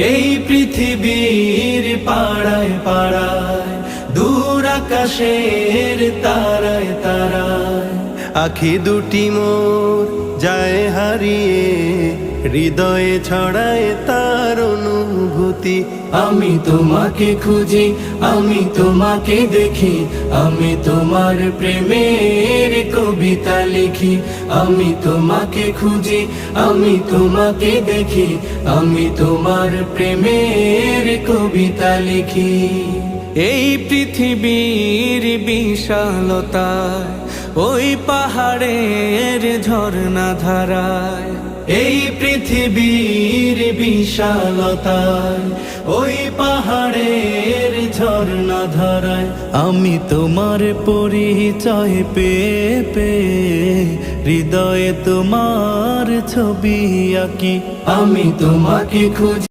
এই পৃথিবীর পাড়ায় পাড়ায়, দূর আকাশের তারায় তারায়, আখি দুটি মোর যায় হারিয়ে, হৃদয়ে ছড়ায় তার অনুভূতি। আমি তোমাকে খুঁজি, আমি তোমাকে দেখি, আমি তোমার প্রেমের কবিতা লিখি। আমি তোমাকে খুঁজি, আমি তোমাকে দেখি, আমি তোমার প্রেমের কবিতা লিখি। এই পৃথিবীর বিশালতায়, ওই পাহাড়ের ঝর্ণা ধারায়, এই পৃথিবীর বিশালতায়, ওই পাহাড়ের ঝর্ণা ধারায়, আমি তোমার পরিচয় পেয়ে পেয়ে, হৃদয়ে তোমার ছবি আঁকি। আমি তোমাকে খুঁজি।